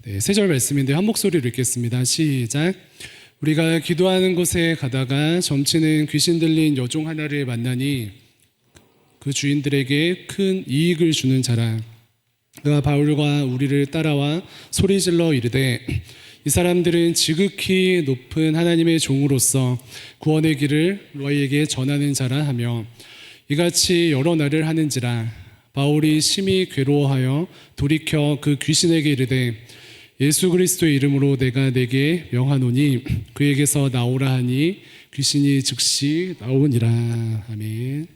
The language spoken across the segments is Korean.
네, 세 절 말씀인데 한 목소리로 읽겠습니다. 시작. 우리가 기도하는 곳에 가다가 점치는 귀신 들린 여종 하나를 만나니 그 주인들에게 큰 이익을 주는 자라. 그가 바울과 우리를 따라와 소리질러 이르되 이 사람들은 지극히 높은 하나님의 종으로서 구원의 길을 너희에게 전하는 자라 하며 이같이 여러 날을 하는지라. 바울이 심히 괴로워하여 돌이켜 그 귀신에게 이르되 예수 그리스도의 이름으로 내가 내게 명하노니 그에게서 나오라 하니 귀신이 즉시 나오니라. 아멘.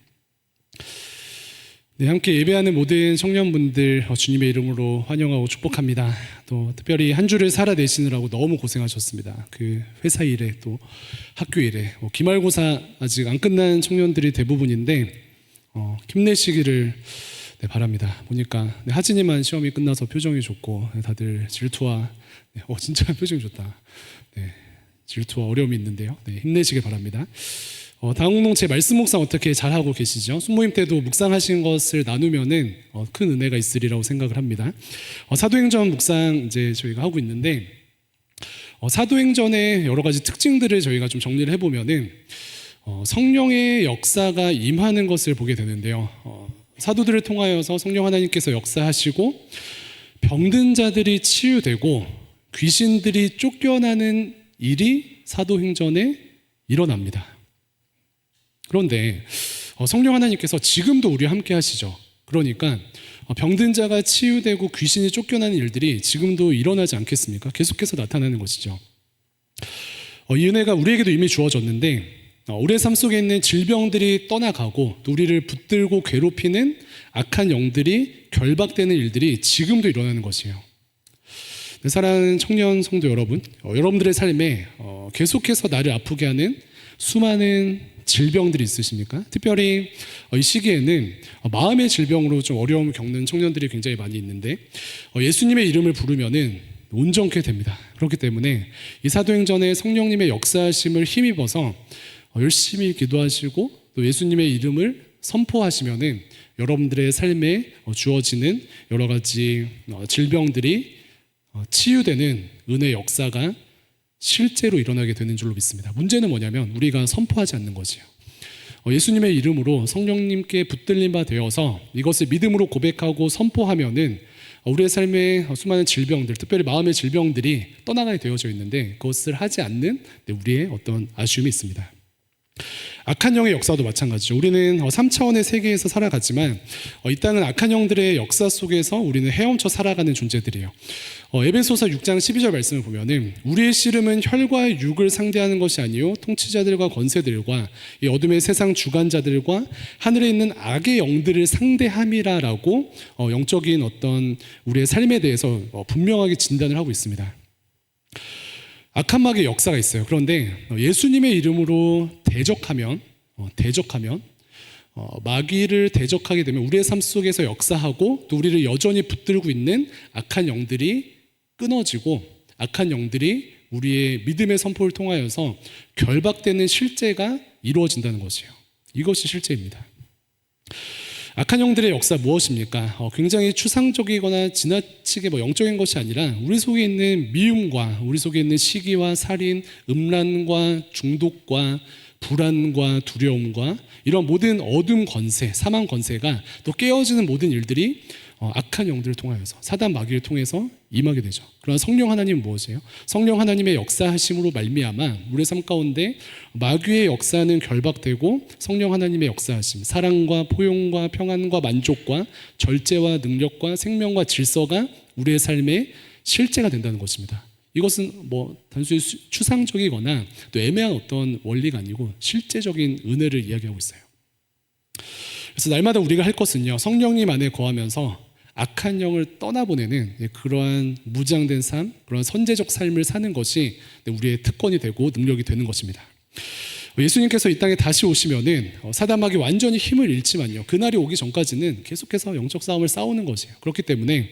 네, 함께 예배하는 모든 청년분들 주님의 이름으로 환영하고 축복합니다. 또 특별히 한 주를 살아내시느라고 너무 고생하셨습니다. 그 회사 일에 또 학교 일에 기말고사 아직 안 끝난 청년들이 대부분인데 힘내시기를 바랍니다. 보니까 하진이만 시험이 끝나서 표정이 좋고 다들 질투와 진짜 표정이 좋다. 질투와 어려움이 있는데요. 힘내시길 바랍니다. 다음 공동체 말씀 묵상 어떻게 잘하고 계시죠? 순모임 때도 묵상하신 것을 나누면은 큰 은혜가 있으리라고 생각을 합니다. 사도행전 묵상 이제 저희가 하고 있는데 사도행전의 여러 가지 특징들을 저희가 좀 정리를 해보면은 성령의 역사가 임하는 것을 보게 되는데요. 사도들을 통하여서 성령 하나님께서 역사하시고 병든 자들이 치유되고 귀신들이 쫓겨나는 일이 사도행전에 일어납니다. 그런데 성령 하나님께서 지금도 우리와 함께 하시죠. 그러니까 병든 자가 치유되고 귀신이 쫓겨나는 일들이 지금도 일어나지 않겠습니까? 계속해서 나타나는 것이죠. 이 은혜가 우리에게도 이미 주어졌는데 우리의 삶 속에 있는 질병들이 떠나가고 또 우리를 붙들고 괴롭히는 악한 영들이 결박되는 일들이 지금도 일어나는 것이에요. 사랑하는 청년 성도 여러분, 여러분들의 삶에 계속해서 나를 아프게 하는 수많은 질병들이 있으십니까? 특별히 이 시기에는 마음의 질병으로 좀 어려움을 겪는 청년들이 굉장히 많이 있는데 예수님의 이름을 부르면은 온전케 됩니다. 그렇기 때문에 이 사도행전의 성령님의 역사하심을 힘입어서 열심히 기도하시고 또 예수님의 이름을 선포하시면은 여러분들의 삶에 주어지는 여러 가지 질병들이 치유되는 은혜의 역사가 실제로 일어나게 되는 줄로 믿습니다. 문제는 뭐냐면 우리가 선포하지 않는 것이에요. 예수님의 이름으로 성령님께 붙들린 바 되어서 이것을 믿음으로 고백하고 선포하면은 우리의 삶의 수많은 질병들, 특별히 마음의 질병들이 떠나가게 되어져 있는데 그것을 하지 않는 우리의 어떤 아쉬움이 있습니다. 악한 영의 역사도 마찬가지죠. 우리는 3차원의 세계에서 살아가지만 이 땅은 악한 영들의 역사 속에서 우리는 헤엄쳐 살아가는 존재들이에요. 에베소서 6장 12절 말씀을 보면은 우리의 씨름은 혈과 육을 상대하는 것이 아니요 통치자들과 권세들과 이 어둠의 세상 주관자들과 하늘에 있는 악의 영들을 상대함이라라고 영적인 어떤 우리의 삶에 대해서 분명하게 진단을 하고 있습니다. 악한 마귀의 역사가 있어요. 그런데 예수님의 이름으로 대적하면 마귀를 대적하게 되면 우리의 삶 속에서 역사하고 또 우리를 여전히 붙들고 있는 악한 영들이 끊어지고 악한 영들이 우리의 믿음의 선포를 통하여서 결박되는 실제가 이루어진다는 것이에요. 이것이 실제입니다. 악한 영들의 역사 무엇입니까? 굉장히 추상적이거나 지나치게 영적인 것이 아니라 우리 속에 있는 미움과 우리 속에 있는 시기와 살인, 음란과 중독과 불안과 두려움과 이런 모든 어둠 권세, 사망 권세가 또 깨어지는 모든 일들이 악한 영들을 통하여서 사단 마귀를 통해서 임하게 되죠. 그러나 성령 하나님은 무엇이에요? 성령 하나님의 역사하심으로 말미암아 우리의 삶 가운데 마귀의 역사는 결박되고 성령 하나님의 역사하심, 사랑과 포용과 평안과 만족과 절제와 능력과 생명과 질서가 우리의 삶의 실제가 된다는 것입니다. 이것은 단순히 추상적이거나 또 애매한 어떤 원리가 아니고 실제적인 은혜를 이야기하고 있어요. 그래서 날마다 우리가 할 것은요, 성령님 안에 거하면서 악한 영을 떠나보내는 그러한 무장된 삶, 그러한 선제적 삶을 사는 것이 우리의 특권이 되고 능력이 되는 것입니다. 예수님께서 이 땅에 다시 오시면은 사단 마귀 완전히 힘을 잃지만요, 그날이 오기 전까지는 계속해서 영적 싸움을 싸우는 것이에요. 그렇기 때문에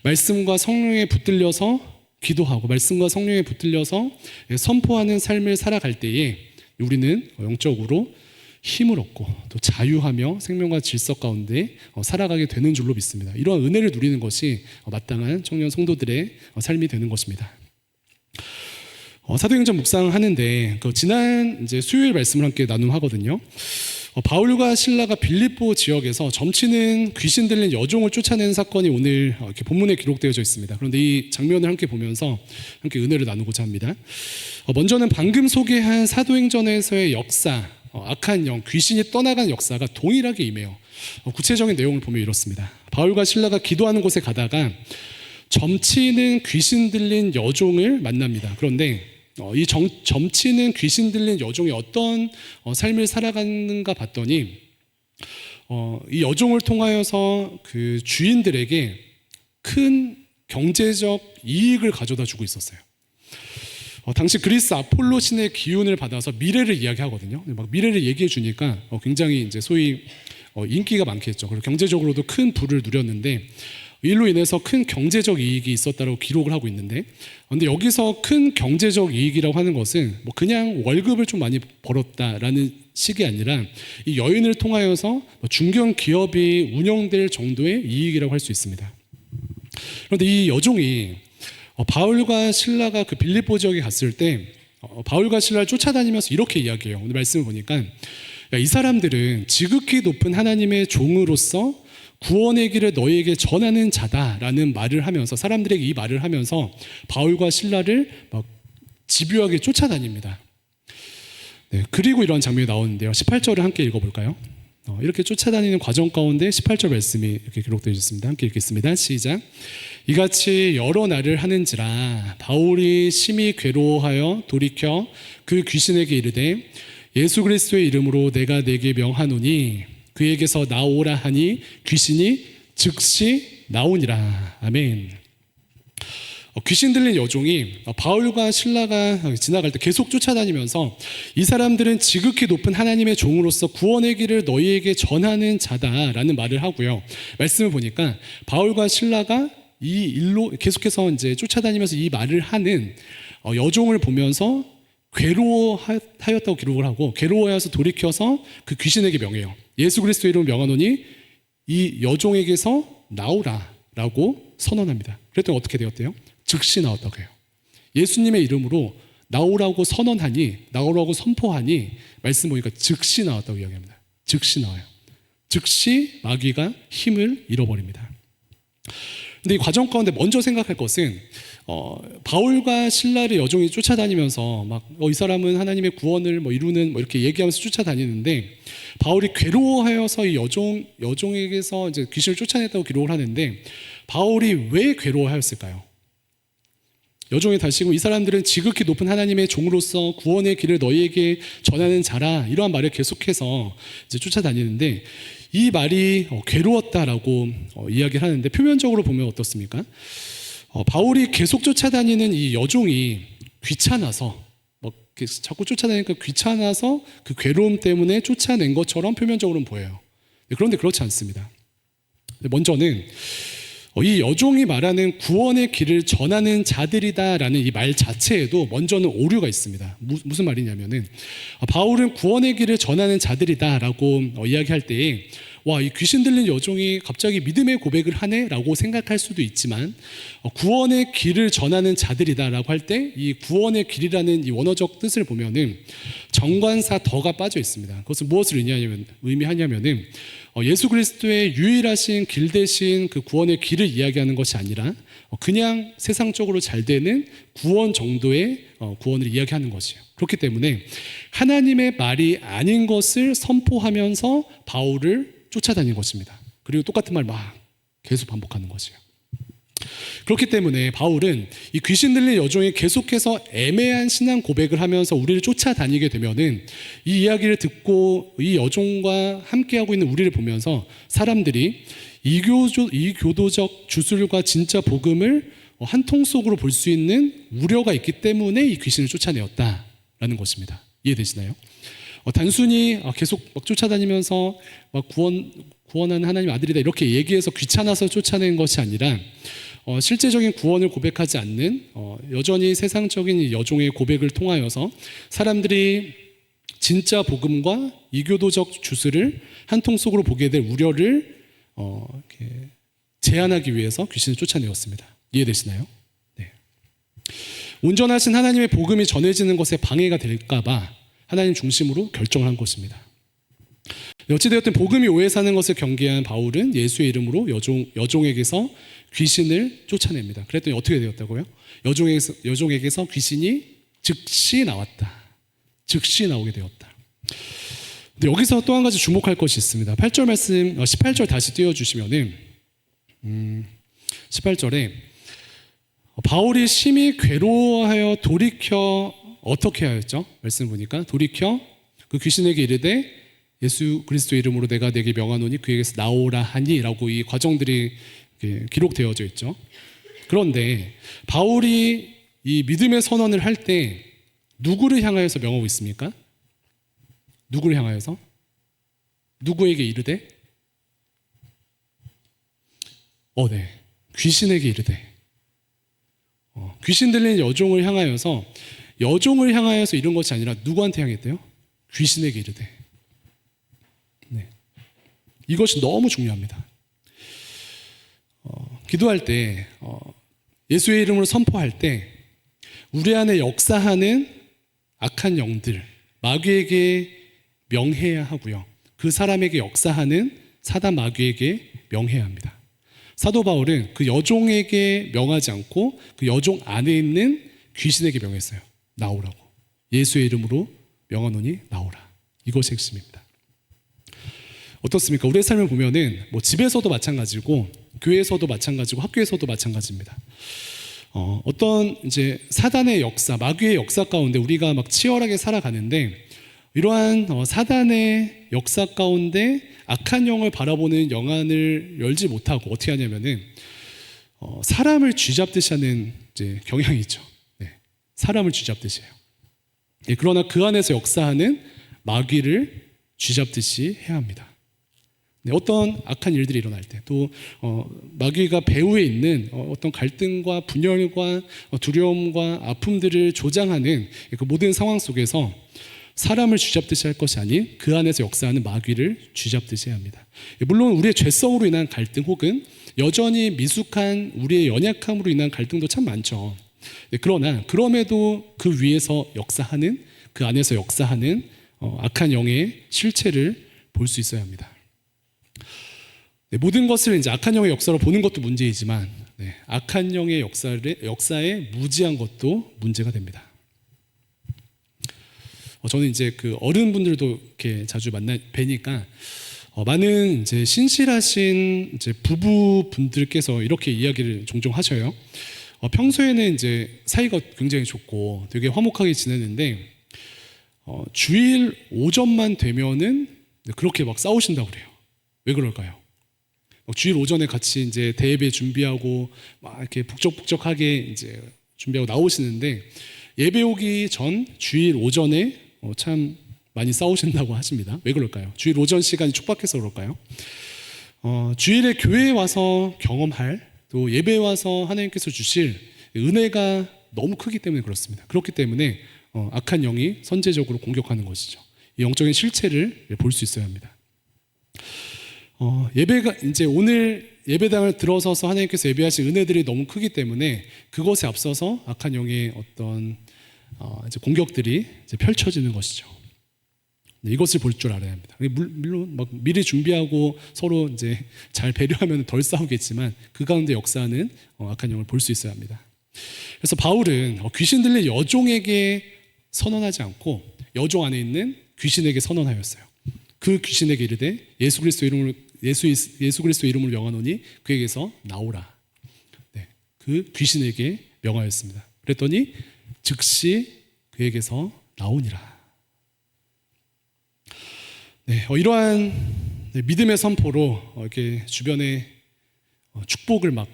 말씀과 성령에 붙들려서 기도하고 말씀과 성령에 붙들려서 선포하는 삶을 살아갈 때에 우리는 영적으로 힘을 얻고 또 자유하며 생명과 질서 가운데 살아가게 되는 줄로 믿습니다. 이러한 은혜를 누리는 것이 마땅한 청년 성도들의 삶이 되는 것입니다. 사도행전 묵상하는데 지난 이제 수요일 말씀을 함께 나눔하거든요. 바울과 실라가 빌립보 지역에서 점치는 귀신 들린 여종을 쫓아내는 사건이 오늘 이렇게 본문에 기록되어져 있습니다. 그런데 이 장면을 함께 보면서 함께 은혜를 나누고자 합니다. 먼저는 방금 소개한 사도행전에서의 역사, 악한 영, 귀신이 떠나간 역사가 동일하게 임해요. 구체적인 내용을 보면 이렇습니다. 바울과 실라가 기도하는 곳에 가다가 점치는 귀신 들린 여종을 만납니다. 그런데 이 점치는 귀신 들린 여종이 어떤 삶을 살아가는가 봤더니 이 여종을 통하여서 그 주인들에게 큰 경제적 이익을 가져다 주고 있었어요. 당시 그리스 아폴로 신의 기운을 받아서 미래를 이야기하거든요. 막 미래를 얘기해 주니까 굉장히 이제 소위 인기가 많겠죠. 그리고 경제적으로도 큰 부를 누렸는데 일로 인해서 큰 경제적 이익이 있었다고 기록을 하고 있는데, 근데 여기서 큰 경제적 이익이라고 하는 것은 뭐 그냥 월급을 좀 많이 벌었다라는 식이 아니라 이 여인을 통하여서 중견 기업이 운영될 정도의 이익이라고 할 수 있습니다. 그런데 이 여종이 바울과 실라가 그 빌립보 지역에 갔을 때 바울과 실라를 쫓아다니면서 이렇게 이야기해요. 오늘 말씀을 보니까 이 사람들은 지극히 높은 하나님의 종으로서 구원의 길을 너희에게 전하는 자다라는 말을 하면서, 사람들에게 이 말을 하면서 바울과 실라를 막 집요하게 쫓아다닙니다. 네, 그리고 이런 장면이 나오는데요. 18절을 함께 읽어볼까요? 이렇게 쫓아다니는 과정 가운데 18절 말씀이 이렇게 기록되어 있습니다. 함께 읽겠습니다. 시작. 이같이 여러 날을 하는지라 바울이 심히 괴로워하여 돌이켜 그 귀신에게 이르되 예수 그리스도의 이름으로 내가 네게 명하노니 그에게서 나오라 하니 귀신이 즉시 나오니라. 아멘. 귀신 들린 여종이 바울과 실라가 지나갈 때 계속 쫓아다니면서 이 사람들은 지극히 높은 하나님의 종으로서 구원의 길을 너희에게 전하는 자다라는 말을 하고요. 말씀을 보니까 바울과 실라가 이 일로 계속해서 이제 쫓아다니면서 이 말을 하는 여종을 보면서 괴로워하였다고 기록을 하고, 괴로워해서 돌이켜서 그 귀신에게 명해요. 예수 그리스도의 이름으로 명하노니 이 여종에게서 나오라라고 선언합니다. 그랬더니 어떻게 되었대요? 즉시 나왔다고 해요. 예수님의 이름으로 나오라고 선언하니, 나오라고 선포하니 말씀 보니까 즉시 나왔다고 이야기합니다. 즉시 나와요. 즉시 마귀가 힘을 잃어버립니다. 근데 이 과정 가운데 먼저 생각할 것은 바울과 실라를 여종이 쫓아다니면서 막 이 사람은 하나님의 구원을 이루는 이렇게 얘기하면서 쫓아다니는데, 바울이 괴로워하여서 이 여종에게서 이제 귀신을 쫓아냈다고 기록을 하는데, 바울이 왜 괴로워하였을까요? 여종이 다시고 이 사람들은 지극히 높은 하나님의 종으로서 구원의 길을 너희에게 전하는 자라, 이러한 말을 계속해서 이제 쫓아다니는데, 이 말이 괴로웠다라고 이야기를 하는데, 표면적으로 보면 어떻습니까? 바울이 계속 쫓아다니는 이 여종이 귀찮아서 자꾸 쫓아다니니까 귀찮아서 그 괴로움 때문에 쫓아낸 것처럼 표면적으로는 보여요. 그런데 그렇지 않습니다. 먼저는 이 여종이 말하는 구원의 길을 전하는 자들이다라는 이 말 자체에도 먼저는 오류가 있습니다. 무슨 말이냐면은 바울은 구원의 길을 전하는 자들이다라고 이야기할 때에 이 귀신 들린 여종이 갑자기 믿음의 고백을 하네라고 생각할 수도 있지만, 구원의 길을 전하는 자들이다라고 할 때 이 구원의 길이라는 이 원어적 뜻을 보면은 정관사 더가 빠져 있습니다. 그것은 무엇을 의미하냐면은 예수 그리스도의 유일하신 길 대신 그 구원의 길을 이야기하는 것이 아니라 그냥 세상적으로 잘 되는 구원 정도의 구원을 이야기하는 것이에요. 그렇기 때문에 하나님의 말이 아닌 것을 선포하면서 바울을 쫓아다닌 것입니다. 그리고 똑같은 말 막 계속 반복하는 것이에요. 그렇기 때문에 바울은 이 귀신 들린 여종이 계속해서 애매한 신앙 고백을 하면서 우리를 쫓아다니게 되면은, 이 이야기를 듣고 이 여종과 함께하고 있는 우리를 보면서 사람들이 이교도적 주술과 진짜 복음을 한 통 속으로 볼 수 있는 우려가 있기 때문에 이 귀신을 쫓아내었다라는 것입니다. 이해되시나요? 단순히 계속 막 쫓아다니면서 막 구원하는 하나님 아들이다 이렇게 얘기해서 귀찮아서 쫓아낸 것이 아니라, 실제적인 구원을 고백하지 않는 여전히 세상적인 여종의 고백을 통하여서 사람들이 진짜 복음과 이교도적 주술을 한 통 속으로 보게 될 우려를 이렇게 제한하기 위해서 귀신을 쫓아내었습니다. 이해되시나요? 네. 온전하신 하나님의 복음이 전해지는 것에 방해가 될까봐 하나님 중심으로 결정을 한 것입니다. 어찌되었든 복음이 오해 사는 것을 경계한 바울은 예수의 이름으로 여종에게서 귀신을 쫓아냅니다. 그랬더니 어떻게 되었다고요? 여종에게서 귀신이 즉시 나왔다. 즉시 나오게 되었다. 근데 여기서 또 한 가지 주목할 것이 있습니다. 8절 말씀, 18절 다시 띄워주시면은 18절에 바울이 심히 괴로워하여 돌이켜 어떻게 하였죠? 말씀 보니까 돌이켜 그 귀신에게 이르되 예수 그리스도의 이름으로 내가 내게 명하노니 그에게서 나오라 하니 라고 이 과정들이 기록되어져 있죠. 그런데 바울이 이 믿음의 선언을 할 때 누구를 향하여서 명하고 있습니까? 누구를 향하여서? 누구에게 이르되? 네. 귀신에게 이르되. 귀신 들린 여종을 향하여서 이런 것이 아니라 누구한테 향했대요? 귀신에게 이르되. 네. 이것이 너무 중요합니다. 기도할 때 예수의 이름으로 선포할 때 우리 안에 역사하는 악한 영들 마귀에게 명해야 하고요. 그 사람에게 역사하는 사단 마귀에게 명해야 합니다. 사도 바울은 그 여종에게 명하지 않고 그 여종 안에 있는 귀신에게 명했어요. 나오라고. 예수의 이름으로 명하노니 나오라. 이것이 핵심입니다. 어떻습니까? 우리의 삶을 보면은 뭐 집에서도 마찬가지고 교회에서도 마찬가지고 학교에서도 마찬가지입니다. 어떤 이제 사단의 역사, 마귀의 역사 가운데 우리가 막 치열하게 살아가는데 이러한 사단의 역사 가운데 악한 영을 바라보는 영안을 열지 못하고 어떻게 하냐면은 사람을 쥐잡듯이 하는 이제 경향이 있죠. 네. 사람을 쥐잡듯이 해요. 네. 그러나 그 안에서 역사하는 마귀를 쥐잡듯이 해야 합니다. 네, 어떤 악한 일들이 일어날 때 또 마귀가 배후에 있는 어떤 갈등과 분열과 두려움과 아픔들을 조장하는 그 모든 상황 속에서 사람을 쥐잡듯이 할 것이 아닌 그 안에서 역사하는 마귀를 쥐잡듯이 해야 합니다. 물론 우리의 죄성으로 인한 갈등 혹은 여전히 미숙한 우리의 연약함으로 인한 갈등도 참 많죠. 그러나 그럼에도 그 위에서 역사하는 그 안에서 역사하는 악한 영의 실체를 볼 수 있어야 합니다. 네, 모든 것을 이제 악한 영의 역사로 보는 것도 문제이지만 악한 영의 역사에 무지한 것도 문제가 됩니다. 저는 이제 그 어른분들도 이렇게 자주 뵈니까 많은 이제 신실하신 이제 부부분들께서 이렇게 이야기를 종종 하셔요. 평소에는 이제 사이가 굉장히 좋고 되게 화목하게 지내는데 주일 오전만 되면은 그렇게 막 싸우신다고 그래요. 왜 그럴까요? 주일 오전에 같이 이제 대예배 준비하고 막 이렇게 북적북적하게 이제 준비하고 나오시는데 예배 오기 전 주일 오전에 참 많이 싸우신다고 하십니다. 왜 그럴까요? 주일 오전 시간이 촉박해서 그럴까요? 주일에 교회에 와서 경험할 또 예배에 와서 하나님께서 주실 은혜가 너무 크기 때문에 그렇습니다. 그렇기 때문에 악한 영이 선제적으로 공격하는 것이죠. 이 영적인 실체를 볼 수 있어야 합니다. 예배가 이제 오늘 예배당을 들어서서 하나님께서 예배하신 은혜들이 너무 크기 때문에 그것에 앞서서 악한 영의 어떤 이제 공격들이 이제 펼쳐지는 것이죠. 이것을 볼 줄 알아야 합니다. 물론 막 미리 준비하고 서로 이제 잘 배려하면 덜 싸우겠지만 그 가운데 역사하는 악한 영을 볼 수 있어야 합니다. 그래서 바울은 귀신 들린 여종에게 선언하지 않고 여종 안에 있는 귀신에게 선언하였어요. 그 귀신에게 이르되 예수 그리스도 이름으로 명하노니 그에게서 나오라. 네, 그 귀신에게 명하였습니다. 그랬더니 즉시 그에게서 나오니라. 네, 이러한 믿음의 선포로 이렇게 주변에 축복을 막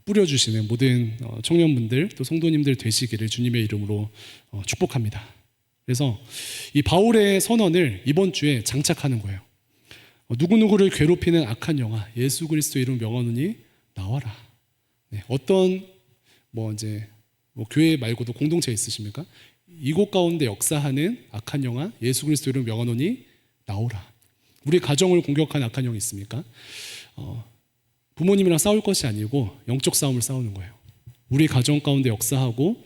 뿌려주시는 모든 청년분들 또 성도님들 되시기를 주님의 이름으로 축복합니다. 그래서 이 바울의 선언을 이번 주에 장착하는 거예요. 누구누구를 괴롭히는 악한 영아 예수 그리스도 이름 명하노니 나와라. 네, 어떤 이제 교회 말고도 공동체 있으십니까? 이곳 가운데 역사하는 악한 영아 예수 그리스도 이름 명하노니 나오라. 우리 가정을 공격하는 악한 영이 있습니까? 부모님이랑 싸울 것이 아니고 영적 싸움을 싸우는 거예요. 우리 가정 가운데 역사하고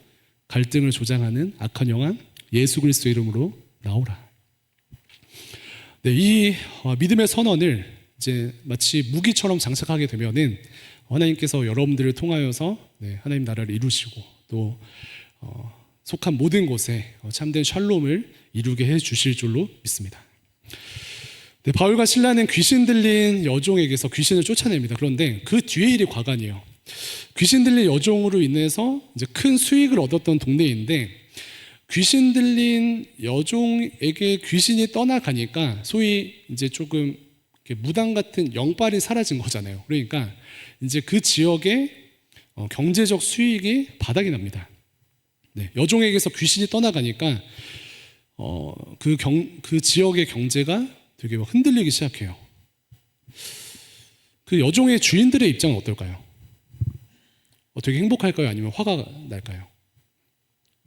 갈등을 조장하는 악한 영아 예수 그리스도 이름으로 나오라. 네, 이 믿음의 선언을 이제 마치 무기처럼 장착하게 되면은 하나님께서 여러분들을 통하여서 하나님 나라를 이루시고 또 속한 모든 곳에 참된 샬롬을 이루게 해 주실 줄로 믿습니다. 네, 바울과 실라는 귀신 들린 여종에게서 귀신을 쫓아냅니다. 그런데 그 뒤에 일이 과간이에요. 귀신 들린 여종으로 인해서 이제 큰 수익을 얻었던 동네인데 귀신 들린 여종에게 귀신이 떠나가니까 소위 이제 조금 무당 같은 영빨이 사라진 거잖아요. 그러니까 이제 그 지역의 경제적 수익이 바닥이 납니다. 네, 여종에게서 귀신이 떠나가니까 그 지역의 경제가 되게 흔들리기 시작해요. 그 여종의 주인들의 입장은 어떨까요? 되게 행복할까요? 아니면 화가 날까요?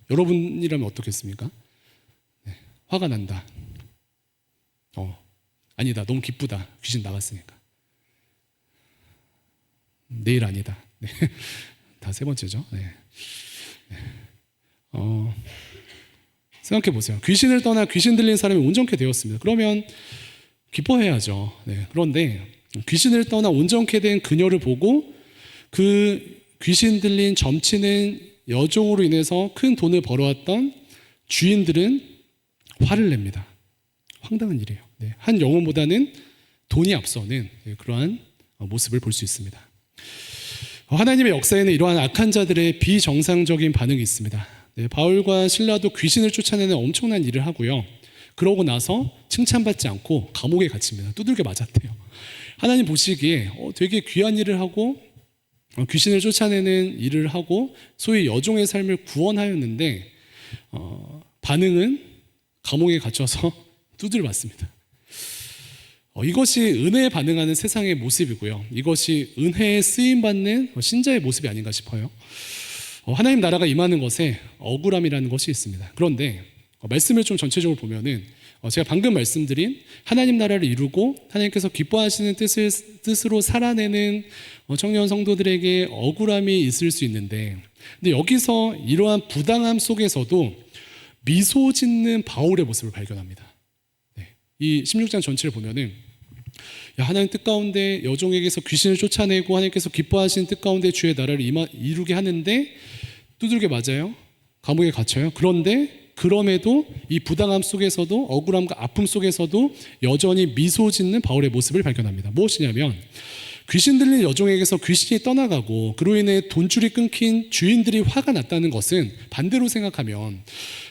여러분이라면 어떻겠습니까? 네, 화가 난다. 아니다. 너무 기쁘다. 귀신 나갔으니까. 내일 아니다. 네. 다 세 번째죠. 네. 생각해 보세요. 귀신을 떠나 귀신 들린 사람이 온전케 되었습니다. 그러면 기뻐해야죠. 네. 그런데 귀신을 떠나 온전케 된 그녀를 보고 그 귀신 들린 점치는 여종으로 인해서 큰 돈을 벌어왔던 주인들은 화를 냅니다. 황당한 일이에요. 네. 한 영혼보다는 돈이 앞서는 그러한 모습을 볼 수 있습니다. 하나님의 역사에는 이러한 악한 자들의 비정상적인 반응이 있습니다. 네, 바울과 실라도 귀신을 쫓아내는 엄청난 일을 하고요. 그러고 나서 칭찬받지 않고 감옥에 갇힙니다. 두들겨 맞았대요. 하나님 보시기에 되게 귀한 일을 하고 귀신을 쫓아내는 일을 하고 소위 여종의 삶을 구원하였는데 반응은 감옥에 갇혀서 두드려 맞습니다. 이것이 은혜에 반응하는 세상의 모습이고요. 이것이 은혜에 쓰임받는 신자의 모습이 아닌가 싶어요. 하나님 나라가 임하는 것에 억울함이라는 것이 있습니다. 그런데 말씀을 좀 전체적으로 보면은 제가 방금 말씀드린 하나님 나라를 이루고 하나님께서 기뻐하시는 뜻으로 살아내는 청년 성도들에게 억울함이 있을 수 있는데, 근데 여기서 이러한 부당함 속에서도 미소 짓는 바울의 모습을 발견합니다. 네, 이 16장 전체를 보면은 하나님 뜻 가운데 여종에게서 귀신을 쫓아내고 하나님께서 기뻐하시는 뜻 가운데 주의 나라를 이루게 하는데 두들겨 맞아요. 감옥에 갇혀요. 그런데 그럼에도 이 부당함 속에서도 억울함과 아픔 속에서도 여전히 미소 짓는 바울의 모습을 발견합니다. 무엇이냐면 귀신 들린 여종에게서 귀신이 떠나가고 그로 인해 돈줄이 끊긴 주인들이 화가 났다는 것은 반대로 생각하면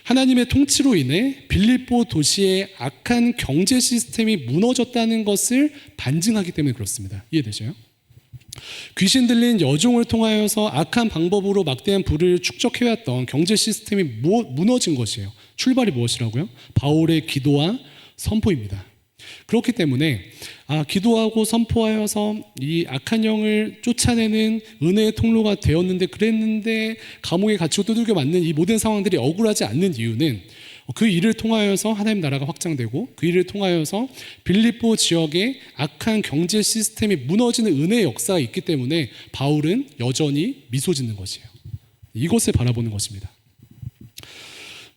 하나님의 통치로 인해 빌립보 도시의 악한 경제 시스템이 무너졌다는 것을 반증하기 때문에 그렇습니다. 이해되세요? 귀신 들린 여종을 통하여서 악한 방법으로 막대한 부를 축적해왔던 경제 시스템이 무너진 것이에요. 출발이 무엇이라고요? 바울의 기도와 선포입니다. 그렇기 때문에 기도하고 선포하여서 이 악한 영을 쫓아내는 은혜의 통로가 되었는데 그랬는데 감옥에 갇히고 두들겨 맞는 이 모든 상황들이 억울하지 않는 이유는 그 일을 통하여서 하나님 나라가 확장되고 그 일을 통하여서 빌립보 지역의 악한 경제 시스템이 무너지는 은혜의 역사가 있기 때문에 바울은 여전히 미소 짓는 것이에요. 이것을 바라보는 것입니다.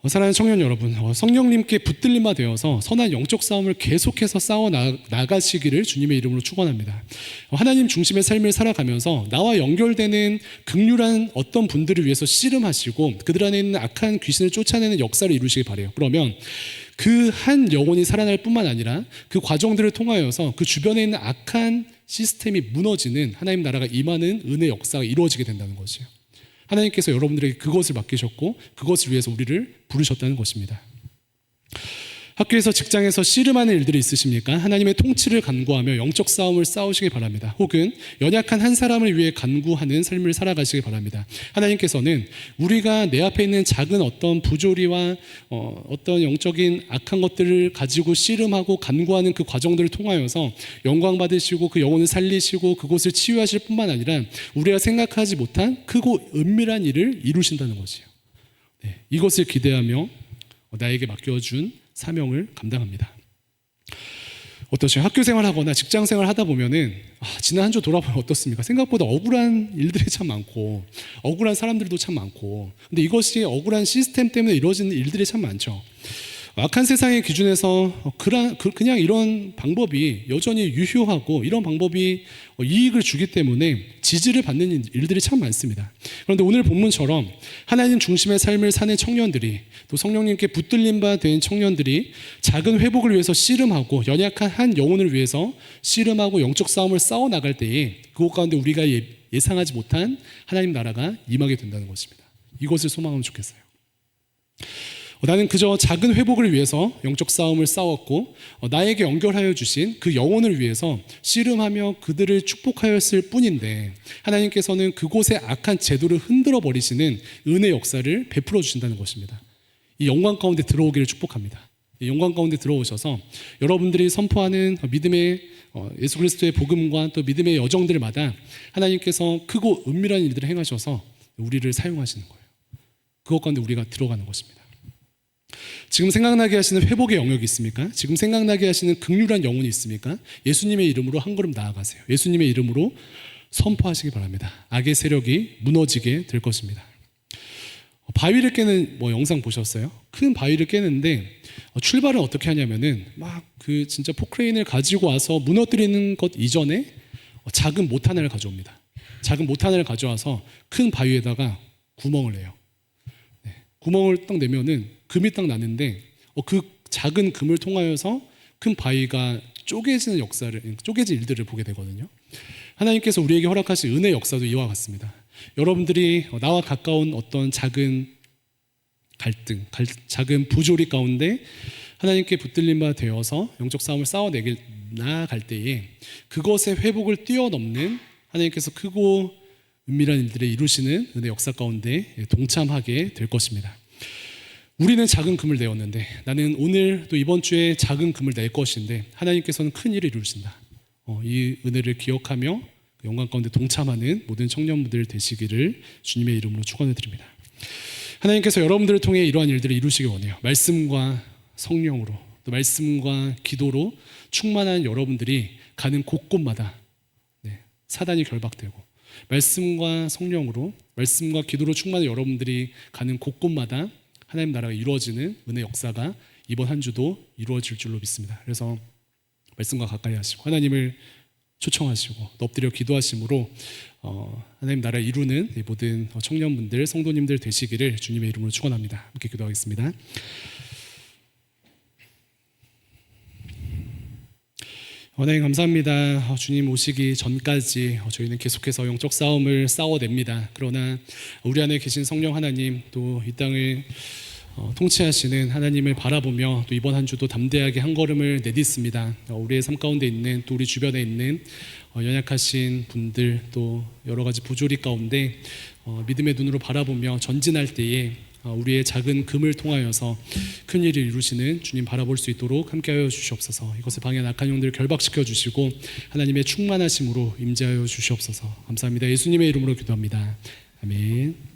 사랑하는 청년 여러분, 성령님께 붙들림화 되어서 선한 영적 싸움을 계속해서 싸워 나가시기를 주님의 이름으로 축원합니다. 하나님 중심의 삶을 살아가면서 나와 연결되는 극률한 어떤 분들을 위해서 씨름하시고 그들 안에 있는 악한 귀신을 쫓아내는 역사를 이루시기 바라요. 그러면 그 한 영혼이 살아날 뿐만 아니라 그 과정들을 통하여서 그 주변에 있는 악한 시스템이 무너지는 하나님 나라가 임하는 은혜 역사가 이루어지게 된다는 것이에요. 하나님께서 여러분들에게 그것을 맡기셨고 그것을 위해서 우리를 부르셨다는 것입니다. 학교에서 직장에서 씨름하는 일들이 있으십니까? 하나님의 통치를 간구하며 영적 싸움을 싸우시기 바랍니다. 혹은 연약한 한 사람을 위해 간구하는 삶을 살아가시기 바랍니다. 하나님께서는 우리가 내 앞에 있는 작은 어떤 부조리와 어떤 영적인 악한 것들을 가지고 씨름하고 간구하는 그 과정들을 통하여서 영광 받으시고 그 영혼을 살리시고 그곳을 치유하실 뿐만 아니라 우리가 생각하지 못한 크고 은밀한 일을 이루신다는 것이에요. 이것을 기대하며 나에게 맡겨준 사명을 감당합니다. 어떠세요? 학교 생활하거나 직장 생활 하다 보면은 지난 한 주 돌아보면 어떻습니까? 생각보다 억울한 일들이 참 많고 억울한 사람들도 참 많고, 근데 이것이 억울한 시스템 때문에 이루어지는 일들이 참 많죠. 악한 세상의 기준에서 그냥 이런 방법이 여전히 유효하고 이런 방법이 이익을 주기 때문에 지지를 받는 일들이 참 많습니다. 그런데 오늘 본문처럼 하나님 중심의 삶을 사는 청년들이, 또 성령님께 붙들림 바 된 청년들이 작은 회복을 위해서 씨름하고 연약한 한 영혼을 위해서 씨름하고 영적 싸움을 싸워 나갈 때에 그곳 가운데 우리가 예상하지 못한 하나님 나라가 임하게 된다는 것입니다. 이것을 소망하면 좋겠어요. 나는 그저 작은 회복을 위해서 영적 싸움을 싸웠고 나에게 연결하여 주신 그 영혼을 위해서 씨름하며 그들을 축복하였을 뿐인데, 하나님께서는 그곳의 악한 제도를 흔들어 버리시는 은혜 역사를 베풀어 주신다는 것입니다. 이 영광 가운데 들어오기를 축복합니다. 이 영광 가운데 들어오셔서 여러분들이 선포하는 믿음의 예수 그리스도의 복음과 또 믿음의 여정들마다 하나님께서 크고 은밀한 일들을 행하셔서 우리를 사용하시는 거예요. 그것 가운데 우리가 들어가는 것입니다. 지금 생각나게 하시는 회복의 영역이 있습니까? 지금 생각나게 하시는 긍휼한 영혼이 있습니까? 예수님의 이름으로 한 걸음 나아가세요. 예수님의 이름으로 선포하시기 바랍니다. 악의 세력이 무너지게 될 것입니다. 바위를 깨는 영상 보셨어요? 큰 바위를 깨는데 출발을 어떻게 하냐면은 진짜 포크레인을 가지고 와서 무너뜨리는 것 이전에 작은 못 하나를 가져옵니다. 작은 못 하나를 가져와서 큰 바위에다가 구멍을 내요. 구멍을 딱 내면은 금이 딱 나는데 그 작은 금을 통하여서 큰 바위가 쪼개지는 쪼개진 일들을 보게 되거든요. 하나님께서 우리에게 허락하신 은혜 역사도 이와 같습니다. 여러분들이 나와 가까운 어떤 작은 갈등, 작은 부조리 가운데 하나님께 붙들림 바 되어서 영적 싸움을 나아갈 때에 그것의 회복을 뛰어넘는 하나님께서 크고 은밀한 일들을 이루시는 은혜 역사 가운데 동참하게 될 것입니다. 우리는 작은 금을 내었는데, 나는 오늘 또 이번 주에 작은 금을 낼 것인데 하나님께서는 큰 일을 이루신다. 이 은혜를 기억하며 영광 가운데 동참하는 모든 청년분들 되시기를 주님의 이름으로 축원해 드립니다. 하나님께서 여러분들을 통해 이러한 일들을 이루시기 원해요. 말씀과 성령으로, 또 말씀과 기도로 충만한 여러분들이 가는 곳곳마다 사단이 결박되고, 말씀과 성령으로, 말씀과 기도로 충만한 여러분들이 가는 곳곳마다 하나님 나라가 이루어지는 은혜 역사가 이번 한 주도 이루어질 줄로 믿습니다. 그래서 말씀과 가까이 하시고 하나님을 초청하시고 엎드려 기도하심으로 하나님 나라 이루는 모든 청년분들, 성도님들 되시기를 주님의 이름으로 축원합니다. 함께 기도하겠습니다. 하나님 감사합니다. 주님 오시기 전까지 저희는 계속해서 영적 싸움을 싸워냅니다. 그러나 우리 안에 계신 성령 하나님, 또 이 땅을 통치하시는 하나님을 바라보며 또 이번 한 주도 담대하게 한 걸음을 내딛습니다. 우리의 삶 가운데 있는, 또 우리 주변에 있는 연약하신 분들, 또 여러 가지 부조리 가운데 믿음의 눈으로 바라보며 전진할 때에 우리의 작은 금을 통하여서 큰 일을 이루시는 주님 바라볼 수 있도록 함께하여 주시옵소서. 이것을 방해한 악한 영들을 결박시켜 주시고 하나님의 충만하심으로 임재하여 주시옵소서. 감사합니다. 예수님의 이름으로 기도합니다. 아멘.